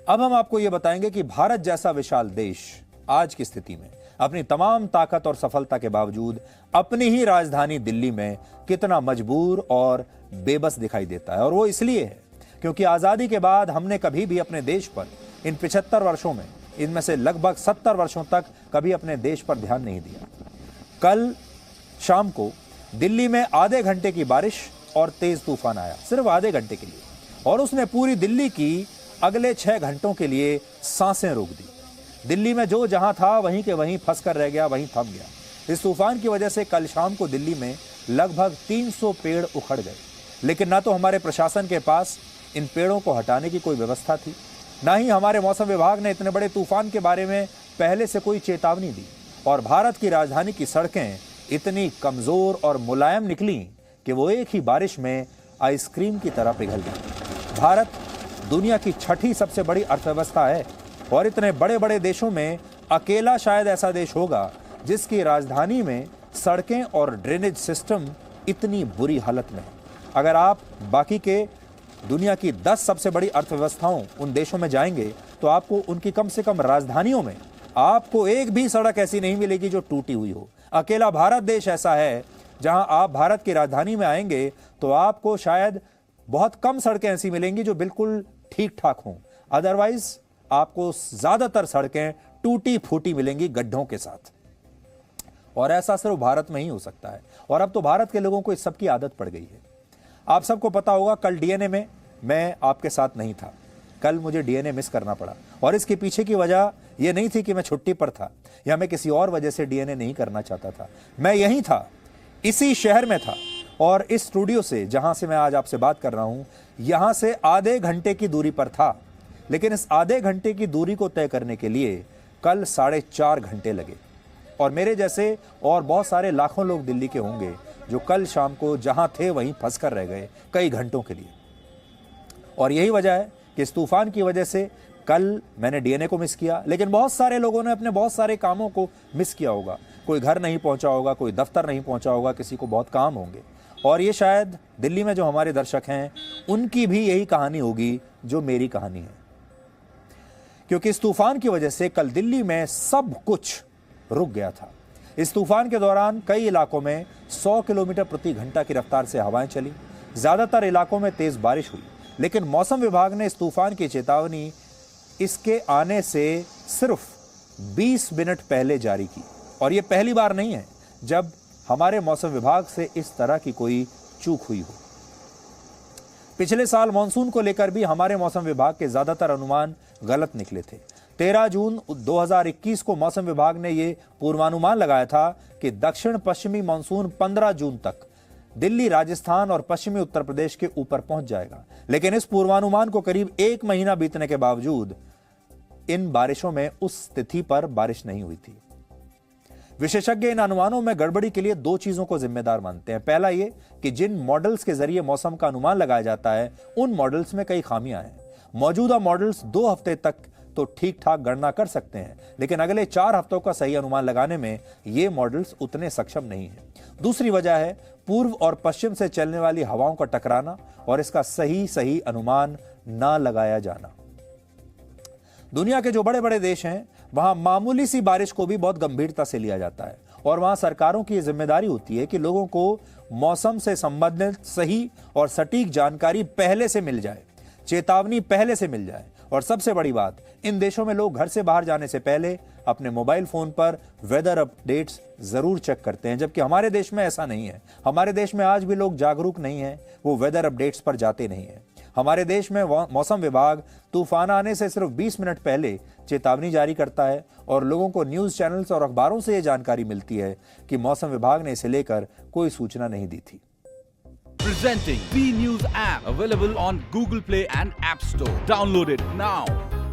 अब हम आपको यह बताएंगे कि भारत जैसा विशाल देश आज की स्थिति में अपनी तमाम ताकत और सफलता के बावजूद अपनी ही राजधानी दिल्ली में कितना मजबूर और बेबस दिखाई देता है। और वो इसलिए है क्योंकि आजादी के बाद हमने कभी भी अपने देश पर इन 75 वर्षों में, इनमें से लगभग 70 वर्षों तक कभी अपने देश पर ध्यान नहीं दिया। कल शाम को दिल्ली में आधे घंटे की बारिश और तेज तूफान आया, सिर्फ आधे घंटे के लिए, और उसने पूरी दिल्ली की अगले 6 घंटों के लिए सांसें रोक दी। दिल्ली में जो जहां था वहीं के वहीं फंस कर रह गया, वहीं थम गया। इस तूफान की वजह से कल शाम को दिल्ली में लगभग 300 पेड़ उखड़ गए, लेकिन ना तो हमारे प्रशासन के पास इन पेड़ों को हटाने की कोई व्यवस्था थी, ना ही हमारे मौसम विभाग ने इतने बड़े तूफान के बारे में पहले से कोई चेतावनी दी। और भारत की राजधानी की सड़कें इतनी कमजोर और मुलायम निकली कि वो एक ही बारिश में आइसक्रीम की तरह पिघल गई। भारत दुनिया की 6ठी सबसे बड़ी अर्थव्यवस्था है और इतने बड़े बड़े देशों में अकेला शायद ऐसा देश होगा जिसकी राजधानी में सड़कें और ड्रेनेज सिस्टम इतनी बुरी हालत में। अगर आप बाकी के दुनिया की 10 सबसे बड़ी अर्थव्यवस्थाओं उन देशों में जाएंगे तो आपको उनकी कम से कम राजधानियों में आपको एक भी सड़क ऐसी नहीं मिलेगी जो टूटी हुई हो। अकेला भारत देश ऐसा है जहां आप भारत की राजधानी में आएंगे तो आपको शायद बहुत कम सड़कें ऐसी मिलेंगी जो बिल्कुल ठीक ठाक हों, अदरवाइज आपको ज्यादातर सड़कें टूटी फूटी मिलेंगी गड्ढों के साथ। और ऐसा सिर्फ भारत में ही हो सकता है, और अब तो भारत के लोगों को इस सब की आदत पड़ गई है। आप सबको पता होगा कल डीएनए में मैं आपके साथ नहीं था, कल मुझे डीएनए मिस करना पड़ा, और इसके पीछे की वजह यह नहीं थी कि मैं छुट्टी पर था या मैं किसी और वजह से डीएनए नहीं करना चाहता था। मैं यहीं था, इसी शहर में था, और इस स्टूडियो से जहां से मैं आज आपसे बात कर रहा हूं यहां से आधे घंटे की दूरी पर था। लेकिन इस आधे घंटे की दूरी को तय करने के लिए कल 4.5 घंटे लगे, और मेरे जैसे और बहुत सारे लाखों लोग दिल्ली के होंगे जो कल शाम को जहां थे वहीं फंस कर रह गए कई घंटों के लिए। और यही वजह है कि इस तूफान की वजह से कल मैंने डीएनए को मिस किया, लेकिन बहुत सारे लोगों ने अपने बहुत सारे कामों को मिस किया होगा। कोई घर नहीं पहुंचा होगा, कोई दफ्तर नहीं पहुंचा होगा, किसी को बहुत काम होंगे। और ये शायद दिल्ली में जो हमारे दर्शक हैं उनकी भी यही कहानी होगी जो मेरी कहानी है, क्योंकि इस तूफान की वजह से कल दिल्ली में सब कुछ रुक गया था। इस तूफान के दौरान कई इलाकों में 100 किलोमीटर प्रति घंटा की रफ्तार से हवाएं चली, ज्यादातर इलाकों में तेज बारिश हुई। लेकिन मौसम विभाग ने इस तूफान की चेतावनी इसके आने से सिर्फ 20 मिनट पहले जारी की, और यह पहली बार नहीं है जब हमारे मौसम विभाग से इस तरह की कोई चूक हुई हो। पिछले साल मानसून को लेकर भी हमारे मौसम विभाग के ज्यादातर अनुमान गलत निकले थे। 13 जून 2021 को मौसम विभाग ने यह पूर्वानुमान लगाया था कि दक्षिण पश्चिमी मानसून 15 जून तक दिल्ली, राजस्थान और पश्चिमी उत्तर प्रदेश के ऊपर पहुंच जाएगा। लेकिन इस पूर्वानुमान को करीब 1 महीना बीतने के बावजूद इन बारिशों में उस तिथि पर बारिश नहीं हुई थी। विशेषज्ञ इन अनुमानों में गड़बड़ी के लिए 2 चीजों को जिम्मेदार मानते हैं। पहला ये कि जिन मॉडल्स के जरिए मौसम का अनुमान लगाया जाता है उन मॉडल्स में कई खामियां हैं। मौजूदा मॉडल्स 2 हफ्ते तक तो ठीक ठाक गणना कर सकते हैं, लेकिन अगले 4 हफ्तों का सही अनुमान लगाने में ये मॉडल्स उतने सक्षम नहीं हैं। दूसरी वजह है पूर्व और पश्चिम से चलने वाली हवाओं का टकराना और इसका सही अनुमान ना लगाया जाना। दुनिया के जो बड़े बड़े देश हैं वहां मामूली सी बारिश को भी बहुत गंभीरता से लिया जाता है, और वहां सरकारों की जिम्मेदारी होती है कि लोगों को मौसम से संबंधित सही और सटीक जानकारी पहले से मिल जाए, चेतावनी पहले से मिल जाए। और सबसे बड़ी बात, इन देशों में लोग घर से बाहर जाने से पहले अपने मोबाइल फोन पर वेदर अपडेट्स जरूर चेक करते हैं, जबकि हमारे देश में ऐसा नहीं है। हमारे देश में आज भी लोग जागरूक नहीं हैं, वो वेदर अपडेट्स पर जाते नहीं हैं। हमारे देश में मौसम विभाग तूफान आने से सिर्फ 20 मिनट पहले चेतावनी जारी करता है, और लोगों को न्यूज चैनल्स और अखबारों से यह जानकारी मिलती है कि मौसम विभाग ने इसे लेकर कोई सूचना नहीं दी थी। Presenting B News app, available on Google Play and App Store. Download it now.